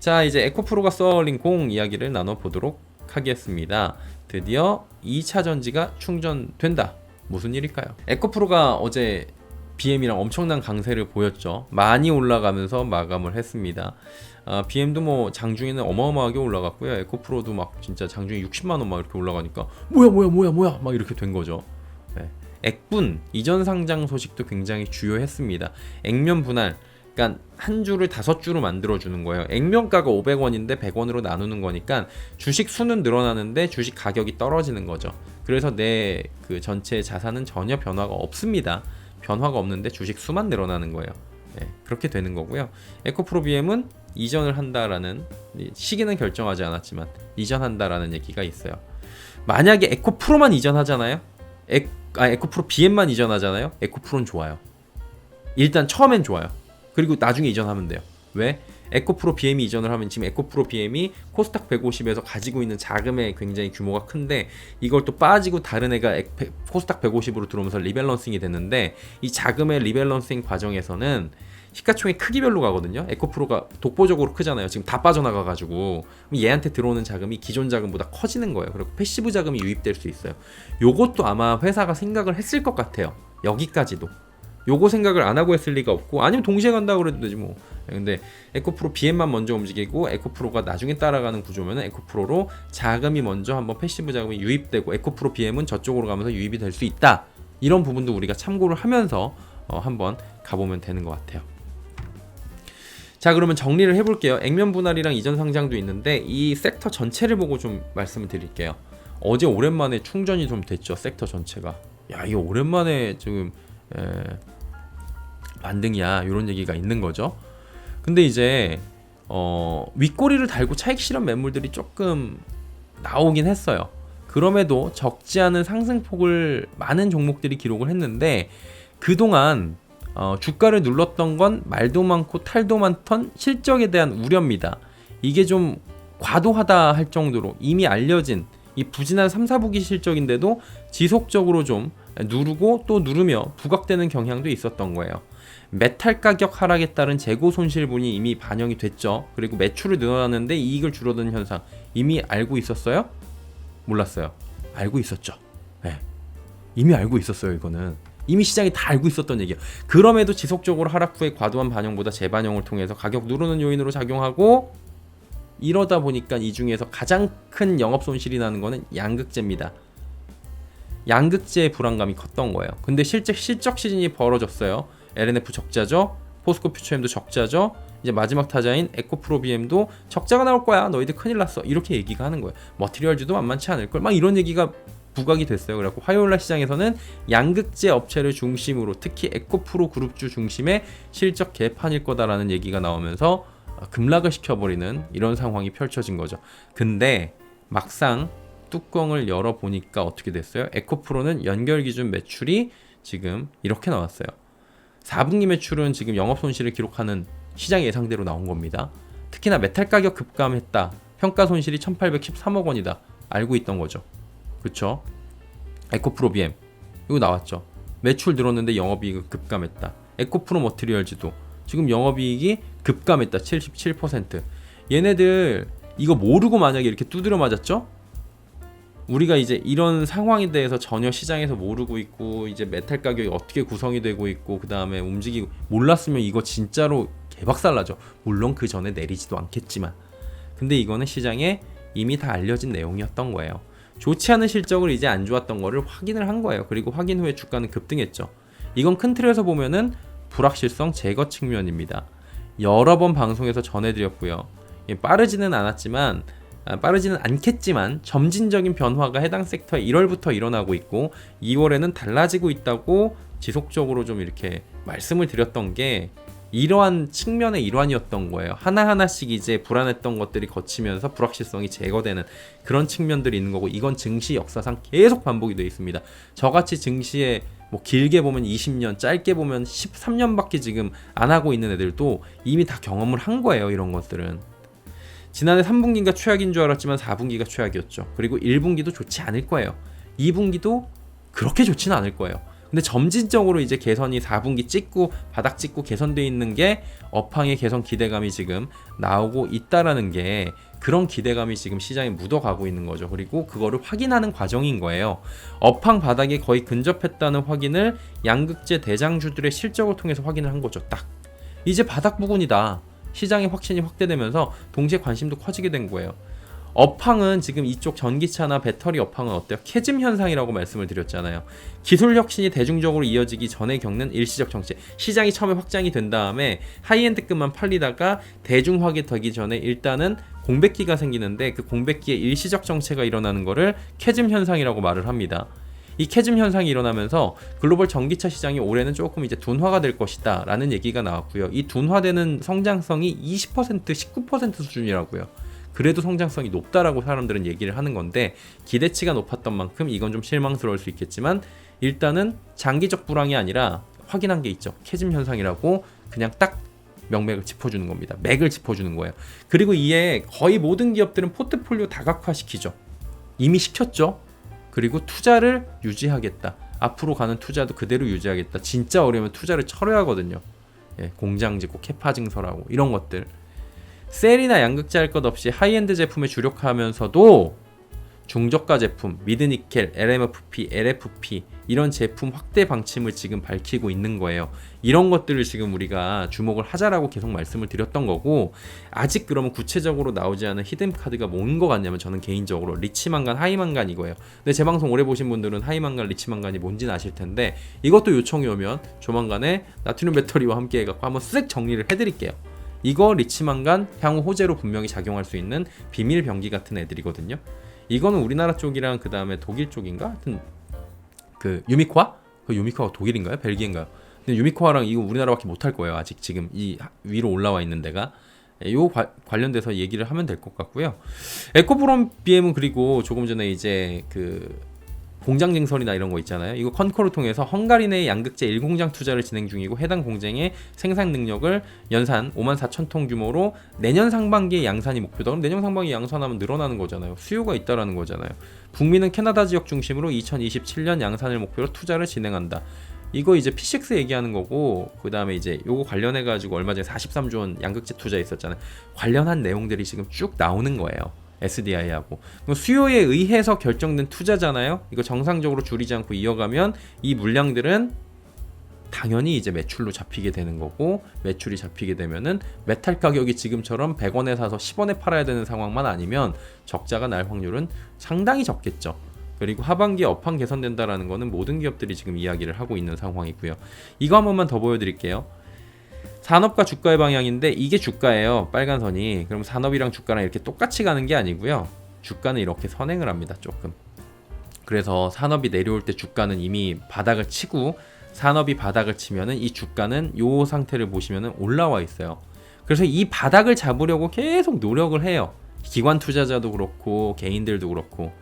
자, 이제 에코프로가 쏘아올린 공 이야기를 나눠보도록 하겠습니다. 드디어 2차 전지가 충전된다. 무슨 일일까요? 에코프로가 어제 BM이랑 엄청난 강세를 보였죠. 많이 올라가면서 마감을 했습니다. BM도 뭐 장중에는 어마어마하게 올라갔고요. 에코프로도 막 진짜 장중에 60만원 막 이렇게 올라가니까 뭐야 막 이렇게 된 거죠. 네. 액분 이전 상장 소식도 굉장히 주요했습니다. 액면 분할, 그러니까 한 주를 5주로 만들어주는 거예요. 액면가가 500원인데 100원으로 나누는 거니까 주식 수는 늘어나는데 주식 가격이 떨어지는 거죠. 그래서 내 그 전체 자산은 전혀 변화가 없습니다. 변화가 없는데 주식 수만 늘어나는 거예요. 네, 그렇게 되는 거고요. 에코프로 BM은 이전을 한다라는, 시기는 결정하지 않았지만 이전한다라는 얘기가 있어요. 만약에 에코프로만 이전하잖아요. 에코프로 BM만 이전하잖아요. 에코프로는 좋아요. 일단 처음엔 좋아요. 그리고 나중에 이전하면 돼요. 왜? 에코프로 BM이 이전을 하면 지금 에코프로 BM이 코스닥 150에서 가지고 있는 자금의 굉장히 규모가 큰데 이걸 또 빠지고 다른 애가 코스닥 150으로 들어오면서 리밸런싱이 됐는데, 이 자금의 리밸런싱 과정에서는 시가총액 크기별로 가거든요. 에코프로가 독보적으로 크잖아요. 지금 다 빠져나가가지고 얘한테 들어오는 자금이 기존 자금보다 커지는 거예요. 그리고 패시브 자금이 유입될 수 있어요. 요것도 아마 회사가 생각을 했을 것 같아요. 여기까지도. 요거 생각을 안 하고 했을 리가 없고, 아니면 동시에 간다고 그래도 되지 뭐. 근데 에코프로 BM만 먼저 움직이고 에코프로가 나중에 따라가는 구조면 에코프로로 자금이 먼저 한번 패시브 자금이 유입되고 에코프로 BM은 저쪽으로 가면서 유입이 될 수 있다. 이런 부분도 우리가 참고를 하면서 한번 가보면 되는 것 같아요. 자, 그러면 정리를 해볼게요. 액면 분할이랑 이전 상장도 있는데 이 섹터 전체를 보고 좀 말씀을 드릴게요. 어제 오랜만에 충전이 좀 됐죠. 섹터 전체가. 야, 이거 오랜만에 지금 반등이야, 이런 얘기가 있는 거죠. 근데 이제 윗꼬리를 달고 차익 실현 매물들이 조금 나오긴 했어요. 그럼에도 적지 않은 상승폭을 많은 종목들이 기록을 했는데, 그동안 주가를 눌렀던 건 말도 많고 탈도 많던 실적에 대한 우려입니다. 이게 좀 과도하다 할 정도로 이미 알려진 이 부진한 3, 4분기 실적인데도 지속적으로 좀 누르고 또 누르며 부각되는 경향도 있었던 거예요. 메탈 가격 하락에 따른 재고 손실분이 이미 반영이 됐죠. 그리고 매출을 늘어났는데 이익을 줄어드는 현상 이미 알고 있었어요? 몰랐어요. 알고 있었죠. 네. 이미 알고 있었어요. 이거는 이미 시장이 다 알고 있었던 얘기예요. 그럼에도 지속적으로 하락 후에 과도한 반영보다 재반영을 통해서 가격 누르는 요인으로 작용하고, 이러다 보니까 이 중에서 가장 큰 영업 손실이 나는 거는 양극재입니다. 양극재의 불안감이 컸던 거예요. 근데 실적 시즌이 벌어졌어요. LNF 적자죠. 포스코 퓨처엠도 적자죠. 이제 마지막 타자인 에코프로 BM도 적자가 나올 거야. 너희들 큰일 났어. 이렇게 얘기가 하는 거예요. 머티리얼즈도 만만치 않을 걸. 막 이런 얘기가 부각이 됐어요. 그래갖고 화요일날 시장에서는 양극재 업체를 중심으로 특히 에코프로 그룹주 중심의 실적 개판일 거다라는 얘기가 나오면서 급락을 시켜버리는 이런 상황이 펼쳐진 거죠. 근데 막상 뚜껑을 열어보니까 어떻게 됐어요? 에코프로는 연결 기준 매출이 지금 이렇게 나왔어요. 4분기 매출은 지금 영업손실을 기록하는 시장 예상대로 나온 겁니다. 특히나 메탈 가격 급감했다. 평가 손실이 1813억 원이다. 알고 있던 거죠. 그쵸? 에코프로 BM 이거 나왔죠. 매출 늘었는데 영업이익이 급감했다. 에코프로 머티리얼즈도 지금 영업이익이 급감했다. 77%. 얘네들 이거 모르고 만약에 이렇게 두드려 맞았죠? 우리가 이제 이런 상황에 대해서 전혀 시장에서 모르고 있고, 이제 메탈 가격이 어떻게 구성이 되고 있고 그 다음에 움직이고 몰랐으면 이거 진짜로 개박살나죠. 물론 그 전에 내리지도 않겠지만. 근데 이거는 시장에 이미 다 알려진 내용이었던 거예요. 좋지 않은 실적을 이제 안 좋았던 거를 확인을 한 거예요. 그리고 확인 후에 주가는 급등했죠. 이건 큰 틀에서 보면은 불확실성 제거 측면입니다. 여러 번 방송에서 전해드렸고요. 빠르지는 않겠지만 점진적인 변화가 해당 섹터에 1월부터 일어나고 있고 2월에는 달라지고 있다고 지속적으로 좀 이렇게 말씀을 드렸던 게 이러한 측면의 일환이었던 거예요. 하나하나씩 이제 불안했던 것들이 거치면서 불확실성이 제거되는 그런 측면들이 있는 거고, 이건 증시 역사상 계속 반복이 되어 있습니다. 저같이 증시에 뭐 길게 보면 20년, 짧게 보면 13년밖에 지금 안 하고 있는 애들도 이미 다 경험을 한 거예요. 이런 것들은 지난해 3분기가 최악인 줄 알았지만 4분기가 최악이었죠. 그리고 1분기도 좋지 않을 거예요. 2분기도 그렇게 좋지는 않을 거예요. 근데 점진적으로 이제 개선이 4분기 찍고 바닥 찍고 개선돼 있는 게 업황의 개선 기대감이 지금 나오고 있다라는 게 그런 기대감이 지금 시장에 묻어가고 있는 거죠. 그리고 그거를 확인하는 과정인 거예요. 업황 바닥에 거의 근접했다는 확인을 양극재 대장주들의 실적을 통해서 확인을 한 거죠. 딱 이제 바닥 부근이다. 시장의 확신이 확대되면서 동시에 관심도 커지게 된 거예요. 업황은 지금 이쪽 전기차나 배터리 업황은 어때요? 캐즘 현상이라고 말씀을 드렸잖아요. 기술 혁신이 대중적으로 이어지기 전에 겪는 일시적 정체. 시장이 처음에 확장이 된 다음에 하이엔드급만 팔리다가 대중화가 되기 전에 일단은 공백기가 생기는데 그 공백기에 일시적 정체가 일어나는 거를 캐즘 현상이라고 말을 합니다. 이 캐즘 현상이 일어나면서 글로벌 전기차 시장이 올해는 조금 이제 둔화가 될 것이다 라는 얘기가 나왔고요. 이 둔화되는 성장성이 20%, 19% 수준이라고요. 그래도 성장성이 높다라고 사람들은 얘기를 하는 건데 기대치가 높았던 만큼 이건 좀 실망스러울 수 있겠지만 일단은 장기적 불황이 아니라 확인한 게 있죠. 캐즘 현상이라고 그냥 딱 명맥을 짚어주는 겁니다. 맥을 짚어주는 거예요. 그리고 이에 거의 모든 기업들은 포트폴리오 다각화시키죠. 이미 시켰죠. 그리고 투자를 유지하겠다. 앞으로 가는 투자도 그대로 유지하겠다. 진짜 어려우면 투자를 철회하거든요. 예, 공장 짓고 캐파 증설하고 이런 것들. 셀이나 양극재 할 것 없이 하이엔드 제품에 주력하면서도 중저가 제품, 미드니켈, LMFP, LFP 이런 제품 확대 방침을 지금 밝히고 있는 거예요. 이런 것들을 지금 우리가 주목을 하자라고 계속 말씀을 드렸던 거고 아직 그러면 구체적으로 나오지 않은 히든 카드가 뭔 것 같냐면 저는 개인적으로 리치만간, 하이만간 이거예요. 근데 제 방송 오래 보신 분들은 하이만간, 리치만간이 뭔지는 아실 텐데 이것도 요청이 오면 조만간에 나트륨 배터리와 함께 해갖고 한번 쓱 정리를 해드릴게요. 이거 리치만간 향후 호재로 분명히 작용할 수 있는 비밀 병기 같은 애들이거든요. 이거는 우리나라 쪽이랑 그 다음에 독일 쪽인가? 하여튼 그 유미코아? 그 유미코아가 독일인가요? 벨기에인가요? 근데 유미코아랑 이거 우리나라밖에 못할 거예요. 아직 지금 이 위로 올라와 있는 데가. 요 관련돼서 얘기를 하면 될 것 같고요. 에코프롬 BM은 그리고 조금 전에 이제 그 공장 증설이나 이런 거 있잖아요. 이거 컨코를 통해서 헝가리 내 양극재 1공장 투자를 진행 중이고 해당 공장의 생산 능력을 연산 54,000톤 규모로 내년 상반기에 양산이 목표다. 그럼 내년 상반기에 양산하면 늘어나는 거잖아요. 수요가 있다라는 거잖아요. 북미는 캐나다 지역 중심으로 2027년 양산을 목표로 투자를 진행한다. 이거 이제 P6 얘기하는 거고 그 다음에 이제 요거 관련해 가지고 얼마 전에 43조 원 양극재 투자 있었잖아요. 관련한 내용들이 지금 쭉 나오는 거예요. SDI하고 수요에 의해서 결정된 투자잖아요. 이거 정상적으로 줄이지 않고 이어가면 이 물량들은 당연히 이제 매출로 잡히게 되는 거고 매출이 잡히게 되면은 메탈 가격이 지금처럼 100원에 사서 10원에 팔아야 되는 상황만 아니면 적자가 날 확률은 상당히 적겠죠. 그리고 하반기에 업황 개선된다라는 거는 모든 기업들이 지금 이야기를 하고 있는 상황이고요. 이거 한 번만 더 보여드릴게요. 산업과 주가의 방향인데 이게 주가예요. 빨간 선이. 그럼 산업이랑 주가랑 이렇게 똑같이 가는 게 아니고요. 주가는 이렇게 선행을 합니다. 조금. 그래서 산업이 내려올 때 주가는 이미 바닥을 치고 산업이 바닥을 치면은 이 주가는 이 상태를 보시면은 올라와 있어요. 그래서 이 바닥을 잡으려고 계속 노력을 해요. 기관 투자자도 그렇고 개인들도 그렇고.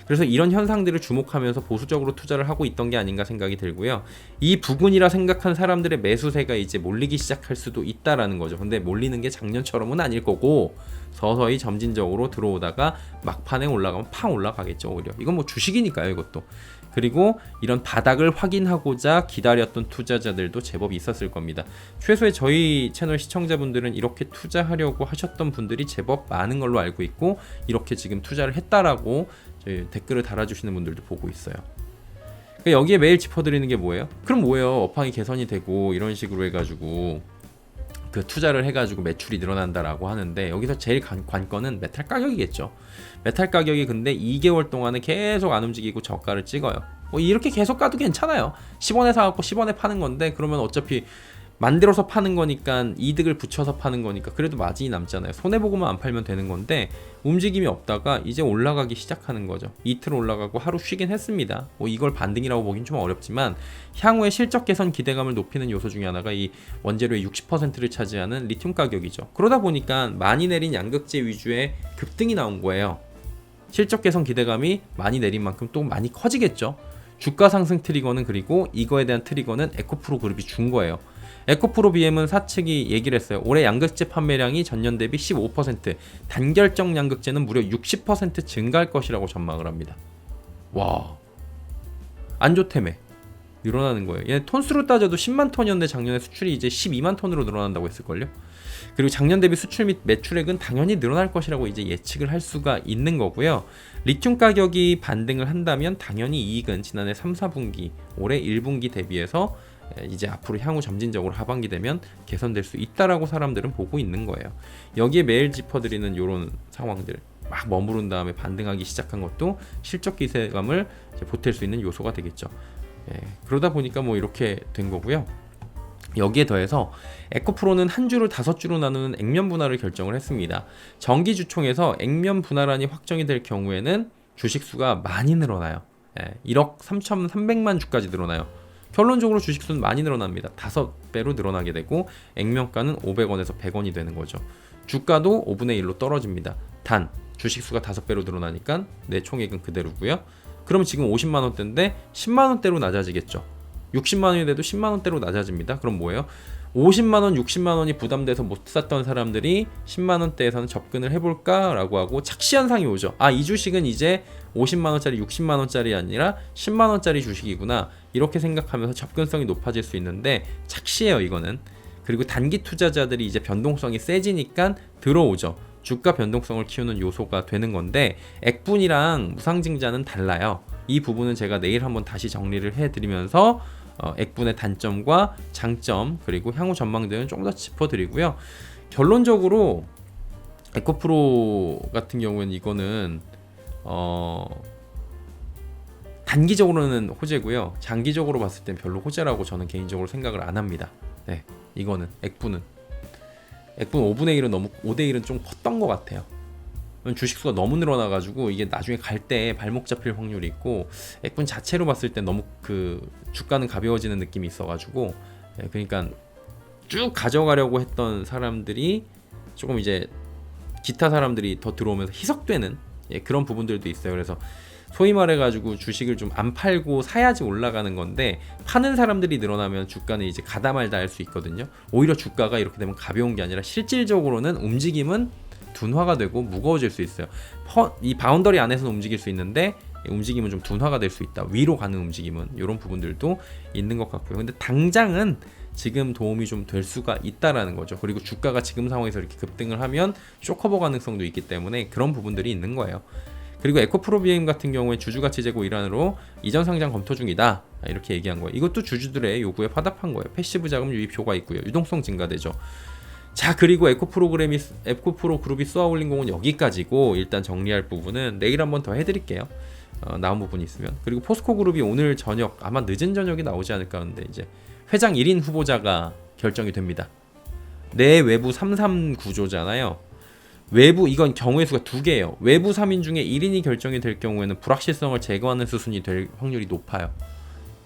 그래서 이런 현상들을 주목하면서 보수적으로 투자를 하고 있던 게 아닌가 생각이 들고요. 이 부근이라 생각한 사람들의 매수세가 이제 몰리기 시작할 수도 있다라는 거죠. 근데 몰리는 게 작년처럼은 아닐 거고 서서히 점진적으로 들어오다가 막판에 올라가면 팡 올라가겠죠. 오히려 이건 뭐 주식이니까요. 이것도. 그리고 이런 바닥을 확인하고자 기다렸던 투자자들도 제법 있었을 겁니다. 최소의 저희 채널 시청자분들은 이렇게 투자하려고 하셨던 분들이 제법 많은 걸로 알고 있고 이렇게 지금 투자를 했다라고 댓글을 달아주시는 분들도 보고 있어요. 그러니까 여기에 매일 짚어드리는 게 뭐예요? 그럼 뭐예요? 업황이 개선이 되고 이런 식으로 해가지고 그 투자를 해가지고 매출이 늘어난다라고 하는데 여기서 제일 관건은 메탈 가격이겠죠. 메탈 가격이 근데 2개월 동안은 계속 안 움직이고 저가를 찍어요. 뭐 이렇게 계속 가도 괜찮아요. 10원에 사갖고 10원에 파는 건데 그러면 어차피 만들어서 파는 거니까 이득을 붙여서 파는 거니까 그래도 마진이 남잖아요. 손해보고만 안 팔면 되는 건데 움직임이 없다가 이제 올라가기 시작하는 거죠. 이틀 올라가고 하루 쉬긴 했습니다. 뭐 이걸 반등이라고 보긴 좀 어렵지만 향후에 실적 개선 기대감을 높이는 요소 중에 하나가 이 원재료의 60%를 차지하는 리튬 가격이죠. 그러다 보니까 많이 내린 양극재 위주의 급등이 나온 거예요. 실적 개선 기대감이 많이 내린 만큼 또 많이 커지겠죠. 주가 상승 트리거는 그리고 이거에 대한 트리거는 에코프로 그룹이 준 거예요. 에코프로 BM은 사측이 얘기를 했어요. 올해 양극재 판매량이 전년 대비 15%, 단결정 양극재는 무려 60% 증가할 것이라고 전망을 합니다. 와, 안 좋다며. 늘어나는 거예요. 얘 톤수로 따져도 10만 톤이었는데 작년에 수출이 이제 12만 톤으로 늘어난다고 했을걸요. 그리고 작년 대비 수출 및 매출액은 당연히 늘어날 것이라고 이제 예측을 할 수가 있는 거고요. 리튬 가격이 반등을 한다면 당연히 이익은 지난해 3, 4분기, 올해 1분기 대비해서 이제 앞으로 향후 점진적으로 하반기 되면 개선될 수 있다라고 사람들은 보고 있는 거예요. 여기에 매일 짚어드리는 이런 상황들 막 머무른 다음에 반등하기 시작한 것도 실적 기대감을 보탤 수 있는 요소가 되겠죠. 그러다 보니까 뭐 이렇게 된 거고요. 여기에 더해서 에코프로는 한 주를 5주로 나누는 액면 분할을 결정을 했습니다. 정기주총에서 액면 분할안이 확정이 될 경우에는 주식수가 많이 늘어나요. 1억 3,300만 주까지 늘어나요. 결론적으로 주식수는 많이 늘어납니다. 5배로 늘어나게 되고 액면가는 500원에서 100원이 되는 거죠. 주가도 5분의 1로 떨어집니다. 단 주식수가 5배로 늘어나니까 내 총액은 그대로고요. 그럼 지금 50만원대인데 10만원대로 낮아지겠죠. 60만원이 돼도 10만원대로 낮아집니다. 그럼 뭐예요? 50만원, 60만원이 부담돼서 못 샀던 사람들이 10만원대에서는 접근을 해볼까? 라고 하고 착시 현상이 오죠. 이 주식은 이제 50만원짜리, 60만원짜리 아니라 10만원짜리 주식이구나. 이렇게 생각하면서 접근성이 높아질 수 있는데 착시예요, 이거는. 그리고 단기 투자자들이 이제 변동성이 세지니까 들어오죠. 주가 변동성을 키우는 요소가 되는 건데 액분이랑 무상증자는 달라요. 이 부분은 제가 내일 한번 다시 정리를 해드리면서 액분의 단점과 장점 그리고 향후 전망 등은 좀 더 짚어드리고요. 결론적으로 에코프로 같은 경우에는 이거는 단기적으로는 호재고요. 장기적으로 봤을 땐 별로 호재라고 저는 개인적으로 생각을 안 합니다. 이거는 액분 5분의 1은 너무 5대 1은 좀 컸던 것 같아요. 주식수가 너무 늘어나가지고 이게 나중에 갈 때 발목 잡힐 확률이 있고 액분 자체로 봤을 때 너무 그 주가는 가벼워지는 느낌이 있어가지고 그러니까 쭉 가져가려고 했던 사람들이 조금 이제 기타 사람들이 더 들어오면서 희석되는 그런 부분들도 있어요. 그래서 소위 말해가지고 주식을 좀 안 팔고 사야지 올라가는 건데 파는 사람들이 늘어나면 주가는 이제 가다 말다 할 수 있거든요. 오히려 주가가 이렇게 되면 가벼운 게 아니라 실질적으로는 움직임은 둔화가 되고 무거워질 수 있어요. 이 바운더리 안에서는 움직일 수 있는데 움직임은 좀 둔화가 될 수 있다. 위로 가는 움직임은 이런 부분들도 있는 것 같고요. 근데 당장은 지금 도움이 좀 될 수가 있다라는 거죠. 그리고 주가가 지금 상황에서 이렇게 급등을 하면 쇼커버 가능성도 있기 때문에 그런 부분들이 있는 거예요. 그리고 에코프로비엠 같은 경우에 주주가치 제고 일환으로 이전 상장 검토 중이다 이렇게 얘기한 거예요. 이것도 주주들의 요구에 화답한 거예요. 패시브 자금 유입효가 있고요. 유동성 증가되죠. 자, 그리고 에코프로 그룹이 쏘아 올린 공은 여기까지고 일단 정리할 부분은 내일 한번 더 해드릴게요. 나온 부분이 있으면. 그리고 포스코 그룹이 오늘 저녁 아마 늦은 저녁에 나오지 않을까 하는데 이제 회장 1인 후보자가 결정이 됩니다. 내 외부 3-3 구조잖아요. 외부 이건 경우의 수가 2개예요. 외부 3인 중에 1인이 결정이 될 경우에는 불확실성을 제거하는 수순이 될 확률이 높아요.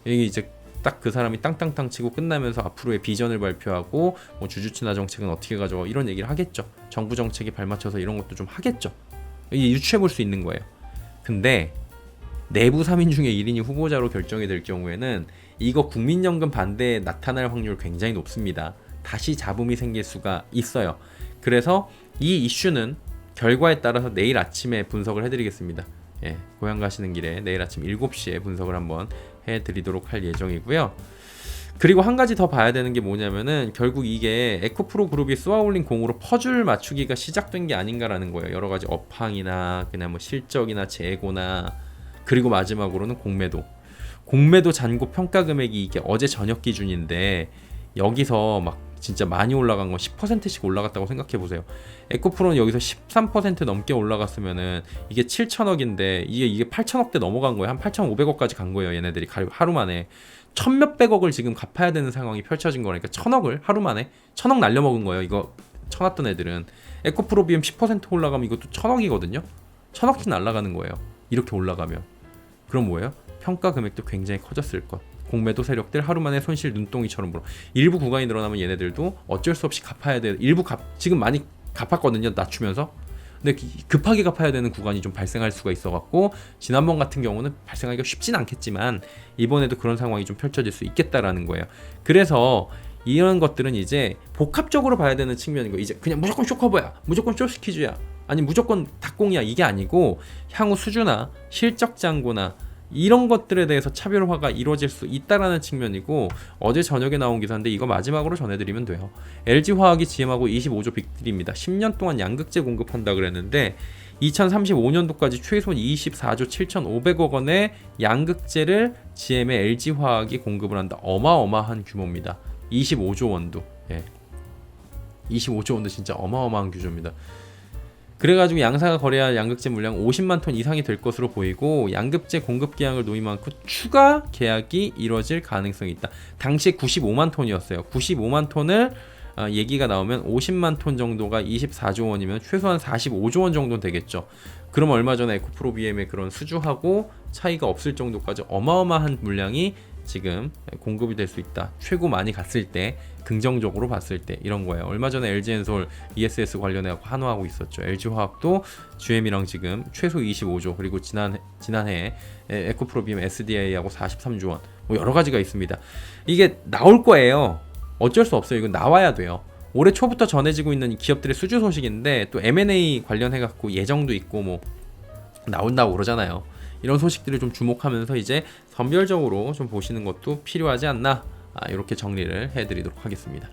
이게 이제 딱 그 사람이 땅땅땅 치고 끝나면서 앞으로의 비전을 발표하고 뭐 주주친화 정책은 어떻게 가져와 이런 얘기를 하겠죠. 정부 정책에 발맞춰서 이런 것도 좀 하겠죠. 이게 유추해 볼 수 있는 거예요. 근데 내부 3인 중에 1인이 후보자로 결정이 될 경우에는 이거 국민연금 반대에 나타날 확률 굉장히 높습니다. 다시 잡음이 생길 수가 있어요. 그래서 이 이슈는 결과에 따라서 내일 아침에 분석을 해드리겠습니다. 고향 가시는 길에 내일 아침 7시에 분석을 한번 해드리도록 할 예정이고요. 그리고 한 가지 더 봐야 되는 게 뭐냐면은 결국 이게 에코프로 그룹이 쏘아올린 공으로 퍼즐 맞추기가 시작된 게 아닌가라는 거예요. 여러 가지 업황이나 그냥 뭐 실적이나 재고나 그리고 마지막으로는 공매도 잔고 평가 금액이 이게 어제 저녁 기준인데 여기서 막 진짜 많이 올라간 건 10%씩 올라갔다고 생각해 보세요. 에코프로는 여기서 13% 넘게 올라갔으면은 이게 7천억인데 이게 8천억대 넘어간 거예요. 한 8,500억까지 간 거예요. 얘네들이 하루 만에 1,000몇백억을 지금 갚아야 되는 상황이 펼쳐진 거니까 1,000억을 하루 만에 1,000억 날려먹은 거예요. 이거 쳐놨던 애들은 에코프로 비엠 10% 올라가면 이것도 1,000억이거든요. 1,000억씩 날라가는 거예요. 이렇게 올라가면 그럼 뭐예요? 평가 금액도 굉장히 커졌을 것. 공매도 세력들 하루 만에 손실 눈덩이처럼 불어. 일부 구간이 늘어나면 얘네들도 어쩔 수 없이 갚아야 돼. 지금 많이 갚았거든요. 낮추면서. 근데 급하게 갚아야 되는 구간이 좀 발생할 수가 있어갖고 지난번 같은 경우는 발생하기가 쉽진 않겠지만 이번에도 그런 상황이 좀 펼쳐질 수 있겠다라는 거예요. 그래서 이런 것들은 이제 복합적으로 봐야 되는 측면인 거예요. 이제 그냥 무조건 쇼커버야, 무조건 쇼스퀴즈야, 아니 무조건 닭공이야 이게 아니고 향후 수주나 실적 잔고나 이런 것들에 대해서 차별화가 이루어질 수 있다라는 측면이고, 어제 저녁에 나온 기사인데 이거 마지막으로 전해드리면 돼요. LG화학이 GM하고 25조 빅딜입니다. 10년 동안 양극재 공급한다 그랬는데 2035년도까지 최소 24조 7,500억 원의 양극재를 GM의 LG화학이 공급을 한다. 어마어마한 규모입니다. 25조 원도. 예. 25조 원도 진짜 어마어마한 규모입니다. 그래가지고 양사가 거래할 양극재 물량 50만 톤 이상이 될 것으로 보이고, 양극재 공급 계약을 놓인 만큼 추가 계약이 이뤄질 가능성이 있다. 당시에 95만 톤이었어요. 95만 톤을 얘기가 나오면 50만 톤 정도가 24조 원이면 최소한 45조 원 정도는 되겠죠. 그럼 얼마 전에 에코프로 BM의 그런 수주하고 차이가 없을 정도까지 어마어마한 물량이 지금 공급이 될 수 있다. 최고 많이 갔을 때, 긍정적으로 봤을 때 이런 거예요. 얼마 전에 LG엔솔 ESS 관련해 한화하고 있었죠. LG화학도 GM이랑 지금 최소 25조, 그리고 지난해 에코프로 BM SDI하고 43조 원, 뭐 여러 가지가 있습니다. 이게 나올 거예요. 어쩔 수 없어요. 이건 나와야 돼요. 올해 초부터 전해지고 있는 기업들의 수주 소식인데, 또 M&A 관련해 갖고 예정도 있고 뭐 나온다고 그러잖아요. 이런 소식들을 좀 주목하면서 이제 선별적으로 좀 보시는 것도 필요하지 않나, 이렇게 정리를 해드리도록 하겠습니다.